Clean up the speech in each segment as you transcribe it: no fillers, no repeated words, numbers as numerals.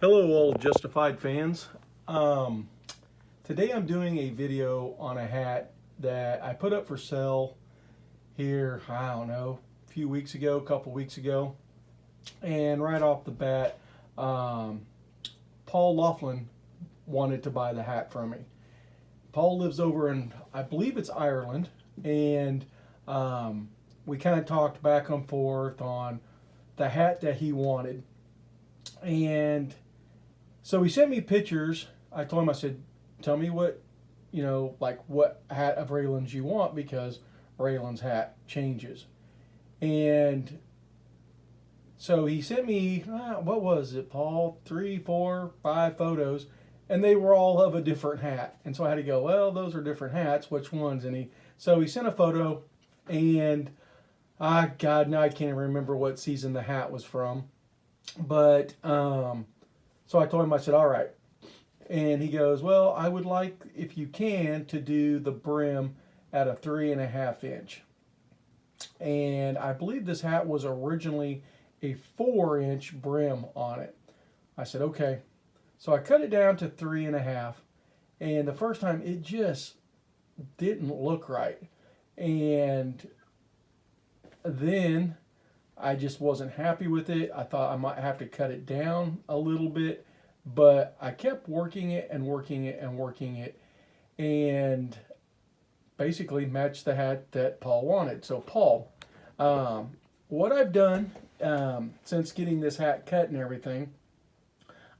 Hello all Justified fans. Today I'm doing a video on a hat that I put up for sale here, I don't know, a few weeks ago, a couple weeks ago. And right off the bat, Paul Laughlin wanted to buy the hat from me. Paul lives over in, I believe it's Ireland, and we kind of talked back and forth on the hat that he wanted. And so he sent me pictures. I told him, I said, tell me what, like what hat of Raylan's you want, because Raylan's hat changes. And so he sent me, what was it, Paul? 3, 4, 5 photos, and they were all of a different hat. And so I had to go, well, those are different hats. Which ones? So he sent a photo, and God, now I can't remember what season the hat was from. But so I told him, I said, all right. And he goes, well, I would like, if you can, to do the brim at a 3.5 inch. And I believe this hat was originally a 4-inch brim on it. I said, okay. So I cut it down to 3.5. And the first time it just didn't look right. And then I just wasn't happy with it. I thought I might have to cut it down a little bit, but I kept working it and working it and working it, and basically matched the hat that Paul wanted. So Paul, what I've done since getting this hat cut and everything,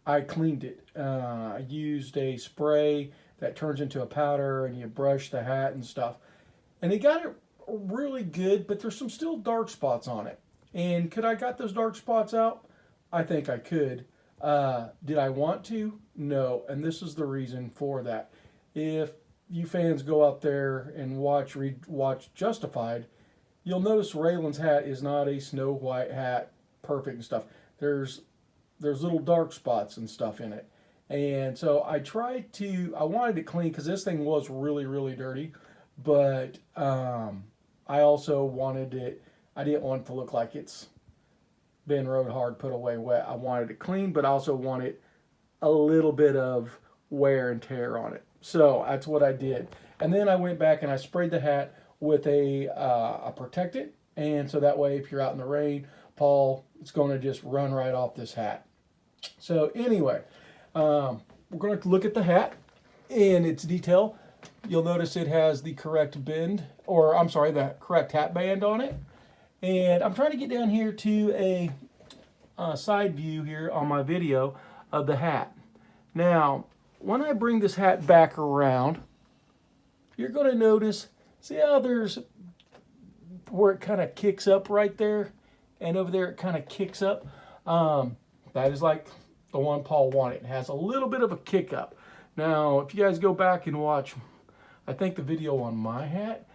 I cleaned it. I used a spray that turns into a powder, and you brush the hat and stuff. And it got it really good, but there's some still dark spots on it. And could I got those dark spots out? I think I could. Did I want to? No. And this is the reason for that. If you fans go out there and watch Justified, you'll notice Raylan's hat is not a snow white hat, perfect and stuff. There's little dark spots and stuff in it. And so I wanted it clean, because this thing was really, really dirty. But I also wanted it, I didn't want it to look like it's been rode hard, put away wet. I wanted it clean, but I also wanted a little bit of wear and tear on it. So that's what I did. And then I went back and I sprayed the hat with a protectant. And so that way, if you're out in the rain, Paul, it's going to just run right off this hat. So anyway, we're going to look at the hat in its detail. You'll notice it has the correct bend, or I'm sorry, the correct hat band on it. And I'm trying to get down here to a side view here on my video of the hat. Now, when I bring this hat back around, you're going to notice, see how there's where it kind of kicks up right there, and over there it kind of kicks up. That is like the one Paul wanted. It has a little bit of a kick up. Now, if you guys go back and watch, I think the video on my hat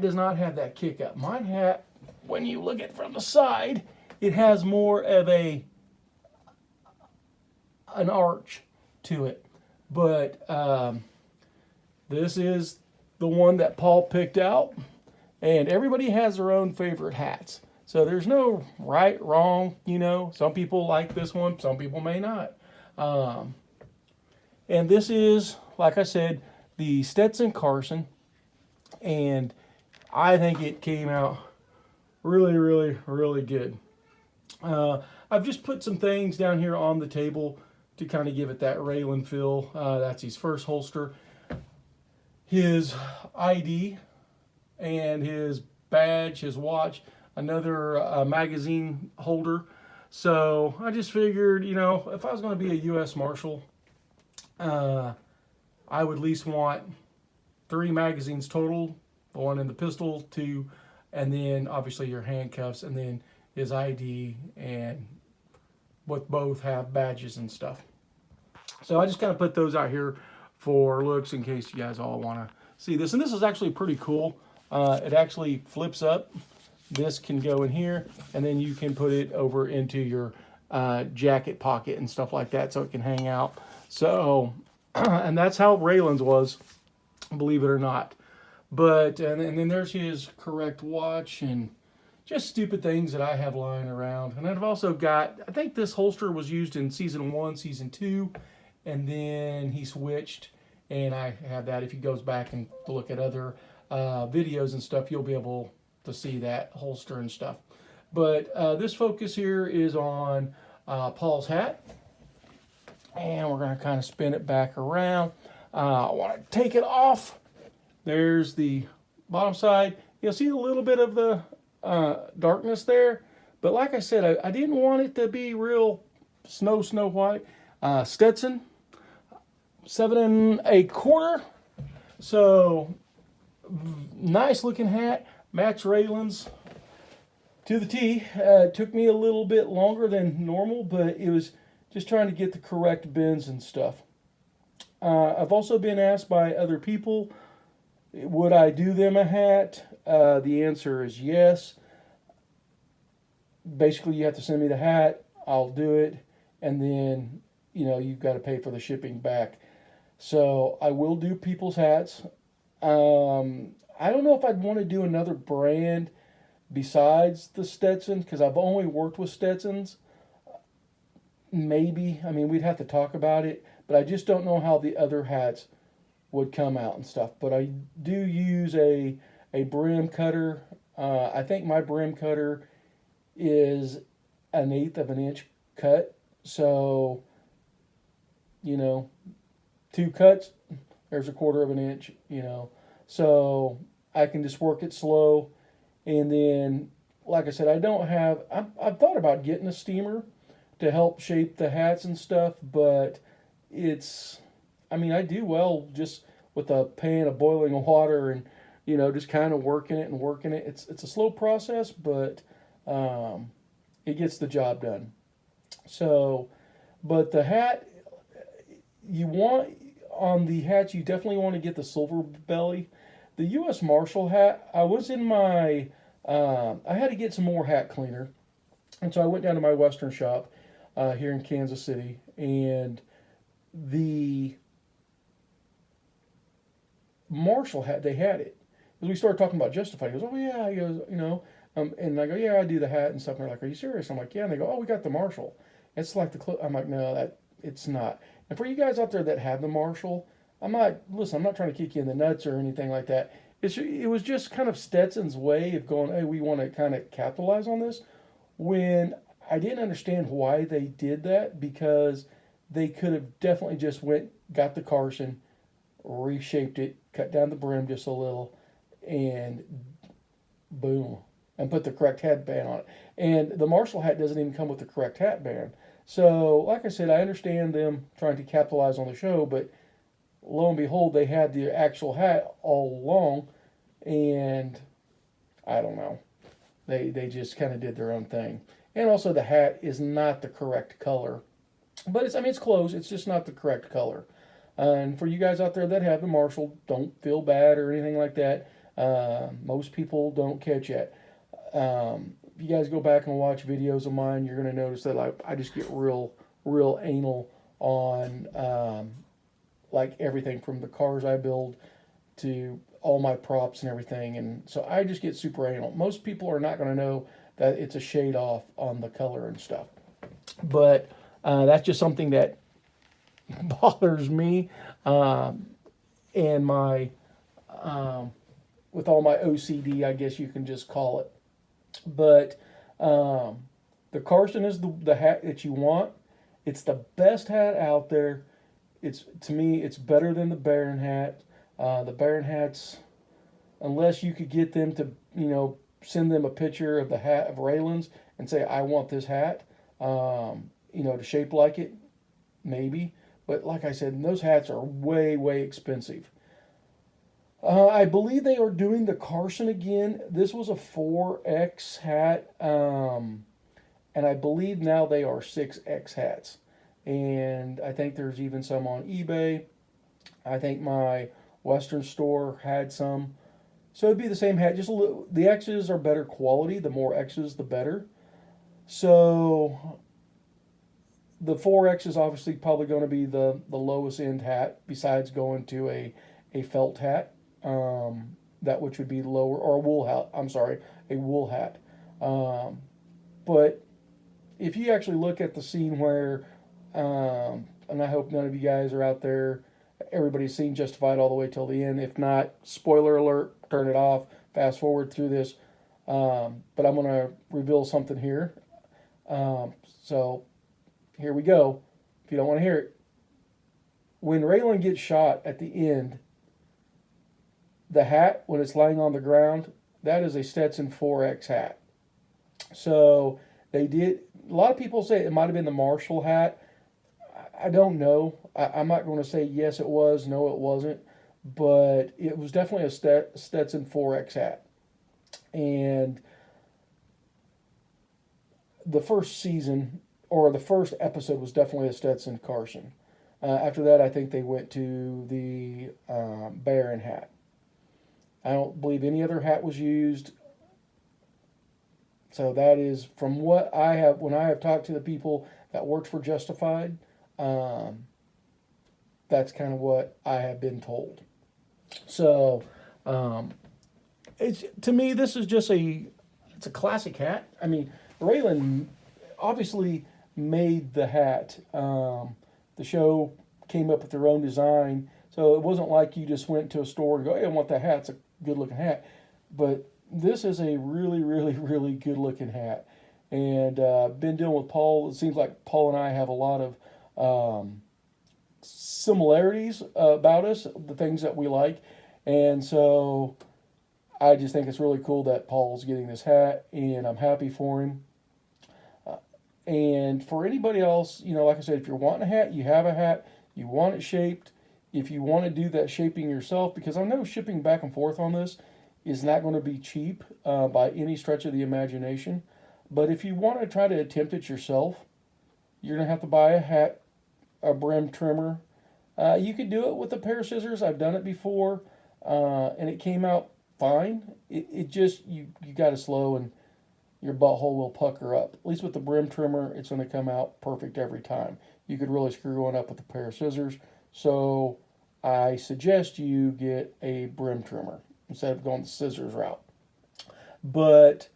does not have that kick up. My hat, when you look at it from the side, it has more of an arch to it. But this is the one that Paul picked out, and everybody has their own favorite hats. So there's no right, wrong, Some people like this one, some people may not. And this is, like I said, the Stetson Carson, and I think it came out really, really, really good. I've just put some things down here on the table to kind of give it that Raylan feel. That's his first holster, his ID, and his badge, his watch, another magazine holder. So I just figured, if I was going to be a U.S. Marshal, I would at least want 3 magazines total, the one in the pistol, 2, and then obviously your handcuffs, and then his ID, and both have badges and stuff. So I just kind of put those out here for looks in case you guys all want to see this. And this is actually pretty cool. It actually flips up. This can go in here, and then you can put it over into your jacket pocket and stuff like that, so it can hang out. So, and that's how Raylan's was, believe it or not. But and then there's his correct watch, and just stupid things that I have lying around. And I've also got, I think this holster was used in season 1, season 2, and then he switched. And I have that. If he goes back and to look at other videos and stuff, you'll be able to see that holster and stuff. But this focus here is on Paul's hat. And we're going to kind of spin it back around. I want to take it off. There's the bottom side. You'll see a little bit of the darkness there. But like I said, I didn't want it to be real snow white. Stetson, 7 1/4. So, nice looking hat. Match Raylan's to the T. Took me a little bit longer than normal, but it was just trying to get the correct bends and stuff. I've also been asked by other people, would I do them a hat? The answer is yes. Basically, you have to send me the hat. I'll do it. And then, you've got to pay for the shipping back. So I will do people's hats. I don't know if I'd want to do another brand besides the Stetson, because I've only worked with Stetsons. Maybe. I mean, we'd have to talk about it. But I just don't know how the other hats would come out and stuff. But I do use a brim cutter. I think my brim cutter is 1/8 of an inch cut. So, 2 cuts, there's 1/4 of an inch, So I can just work it slow. And then, like I said, I've thought about getting a steamer to help shape the hats and stuff, but I do well just with a pan of boiling water and, just kind of working it. It's a slow process, but it gets the job done. So, but the hat, on the hats, you definitely want to get the silver belly. The U.S. Marshal hat, I had to get some more hat cleaner. And so I went down to my Western shop here in Kansas City, and the Marshal hat, they had it. As we started talking about Justified, he goes, oh yeah, he goes, and I go, yeah, I do the hat and stuff. And they're like, are you serious? I'm like, yeah. And they go, oh, we got the Marshal. It's like I'm like, no, it's not. And for you guys out there that have the Marshal, I'm not trying to kick you in the nuts or anything like that. It was just kind of Stetson's way of going, hey, we want to kind of capitalize on this. When I didn't understand why they did that, because they could have definitely just got the Carson, reshaped it, cut down the brim just a little, and boom, and put the correct headband on it. And the Marshal hat doesn't even come with the correct hatband. So, like I said, I understand them trying to capitalize on the show, but lo and behold, they had the actual hat all along, and I don't know. They just kind of did their own thing. And also, the hat is not the correct color. But it's close. It's just not the correct color. And for you guys out there that have the Marshal, don't feel bad or anything like that. Most people don't catch it. If you guys go back and watch videos of mine, you're going to notice that I just get real anal on like everything from the cars I build to all my props and everything. And so I just get super anal. Most people are not going to know that it's a shade off on the color and stuff. But that's just something that bothers me, and my with all my OCD, I guess you can just call it. But the Carson is the hat that you want. It's the best hat out there. To me, it's better than the Baron hat. The Baron hats, unless you could get them to, send them a picture of the hat of Raylan's and say, I want this hat, to shape like it, maybe. But like I said, those hats are way, way expensive. I believe they are doing the Carson again. This was a 4X hat, and I believe now they are 6X hats. And I think there's even some on eBay. I think my Western store had some. So it'd be the same hat, just a little. The X's are better quality. The more X's, the better. So the 4X is obviously probably going to be the lowest end hat, besides going to a felt hat, that which would be lower, or a wool hat. I'm sorry, a wool hat. But if you actually look at the scene where, and I hope none of you guys are out there, everybody's seen Justified all the way till the end. If not, spoiler alert, turn it off, fast forward through this. But I'm going to reveal something here. So here we go. If you don't want to hear it, when Raylan gets shot at the end, the hat, when it's lying on the ground, that is a Stetson 4X hat. So they did, a lot of people say it might have been the Marshall hat. I don't know. I'm not going to say yes it was, no it wasn't, but it was definitely a Stetson 4X hat. And the first season, or the first episode, was definitely a Stetson Carson. After that, I think they went to the Baron hat. I don't believe any other hat was used. So that is from what I have, when I have talked to the people that worked for Justified, that's kind of what I have been told. So, it's, to me, this is just it's a classic hat. I mean, Raylan obviously made the hat. The show came up with their own design, so it wasn't like you just went to a store and go, "Hey, I want that hat. It's a good looking hat." But this is a really, really, really good looking hat. And been dealing with Paul. It seems like Paul and I have a lot of similarities about us, the things that we like. And so I just think it's really cool that Paul's getting this hat, and I'm happy for him. And for anybody else, like I said, if you're wanting a hat, you have a hat, you want it shaped. If you want to do that shaping yourself, because I know shipping back and forth on this is not going to be cheap by any stretch of the imagination. But if you want to try to attempt it yourself, you're going to have to buy a hat, a brim trimmer. You could do it with a pair of scissors. I've done it before, and it came out fine. It just, you got to slow, and your butthole will pucker up. At least with the brim trimmer, it's going to come out perfect every time. You could really screw one up with a pair of scissors. So I suggest you get a brim trimmer instead of going the scissors route. But,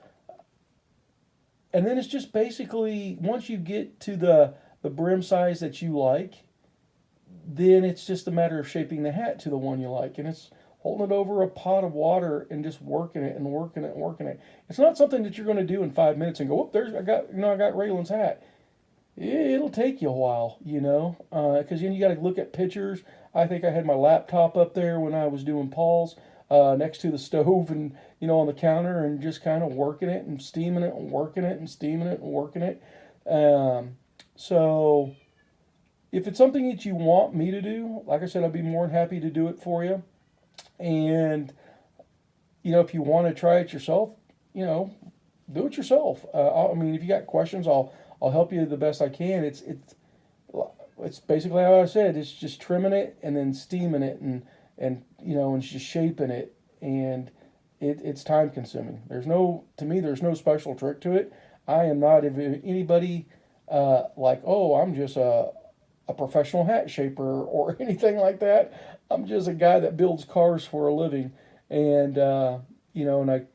and then it's just basically, once you get to the brim size that you like, then it's just a matter of shaping the hat to the one you like. And it's holding it over a pot of water and just working it and working it and working it. It's not something that you're going to do in 5 minutes and go, "Oh, I got Raylan's hat." It'll take you a while, because then you got to look at pictures. I think I had my laptop up there when I was doing Paul's, next to the stove and, on the counter, and just kind of working it and steaming it and working it and steaming it and working it. So if it's something that you want me to do, like I said, I'd be more than happy to do it for you. And, if you want to try it yourself, do it yourself. If you got questions, I'll help you the best I can. It's basically how I said. It's just trimming it and then steaming it and just shaping it, and it's time consuming. There's no special trick to it. I am not anybody like, "Oh, I'm just a professional hat shaper," or anything like that. I'm just a guy that builds cars for a living, and and I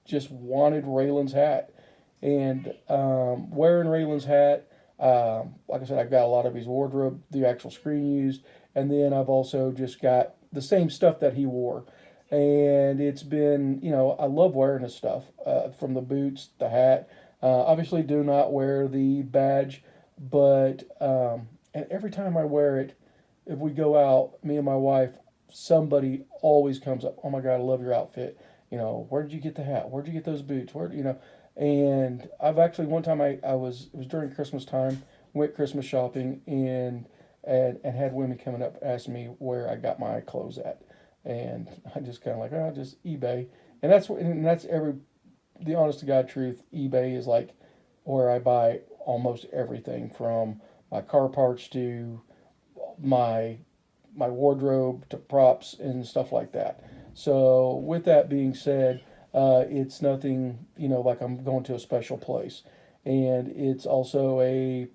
just wanted Raylan's hat. And wearing Raylan's hat, like I said, I've got a lot of his wardrobe, the actual screen used, and then I've also just got the same stuff that he wore. And it's been, I love wearing his stuff, from the boots, the hat. Obviously, do not wear the badge, but and every time I wear it, if we go out, me and my wife, somebody always comes up, "Oh my God, I love your outfit. Where did you get the hat? Where'd you get those boots? And I've actually, one time it was during Christmas time, went Christmas shopping, and had women coming up asking me where I got my clothes at. And I just kind of like, just eBay. And that's the honest to God truth, eBay is like where I buy almost everything, from my car parts to my wardrobe to props and stuff like that. So with that being said, it's nothing, like I'm going to a special place. And it's also I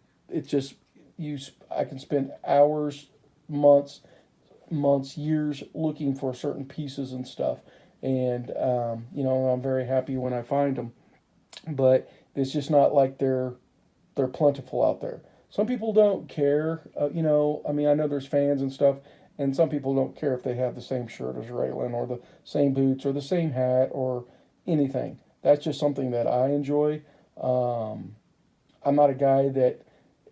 can spend hours, months, years looking for certain pieces and stuff. And, I'm very happy when I find them. but it's just not like they're plentiful out there. Some people don't care, I mean, I know there's fans and stuff, and some people don't care if they have the same shirt as Raylan or the same boots or the same hat or anything. That's just something that I enjoy. Um, I'm not a guy that,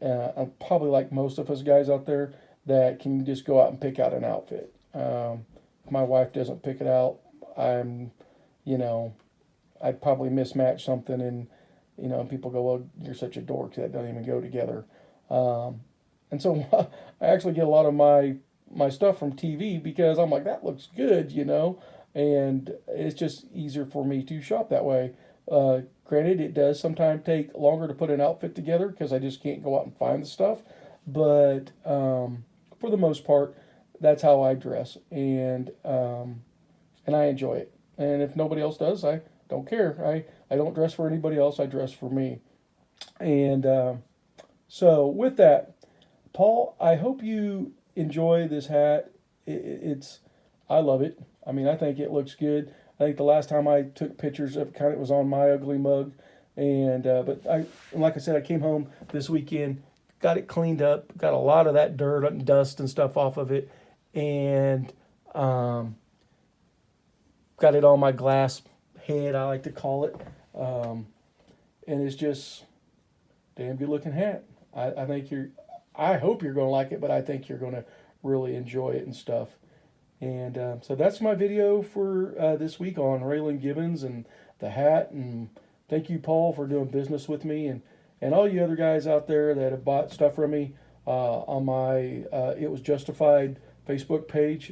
I'm probably like most of us guys out there, that can just go out and pick out an outfit. If my wife doesn't pick it out, I'm, you know, I'd probably mismatch something, and people go, "Well, you're such a dork, that doesn't even go together." Um, and so I actually get a lot of my stuff from TV because I'm like, that looks good, and it's just easier for me to shop that way. Granted, it does sometimes take longer to put an outfit together because I just can't go out and find the stuff, but for the most part, that's how I dress, and I enjoy it. And if nobody else does, I don't care. I don't dress for anybody else. I dress for me. And so with that, Paul, I hope you enjoy this hat. It's I love it. I mean, I think it looks good. I think the last time I took pictures of it was on my ugly mug, and but like I said, I came home this weekend, got it cleaned up, got a lot of that dirt and dust and stuff off of it, and um, got it on my glass head, I like to call it, and it's just damn good looking hat. I think I hope you're going to like it, but I think you're going to really enjoy it and stuff. And so that's my video for this week on Raylan Gibbons and the hat. And thank you, Paul, for doing business with me, and all you other guys out there that have bought stuff from me on my It Was Justified Facebook page.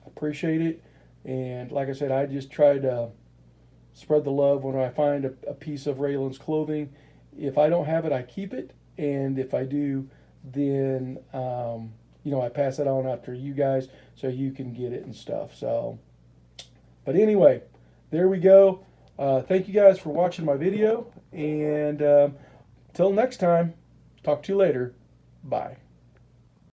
Appreciate it. And like I said, I just try to spread the love when I find a piece of Raylan's clothing. If I don't have it, I keep it. And if I do, then I pass it on out to you guys so you can get it and stuff. So, but anyway, there we go. Thank you guys for watching my video, and till next time, talk to you later. Bye.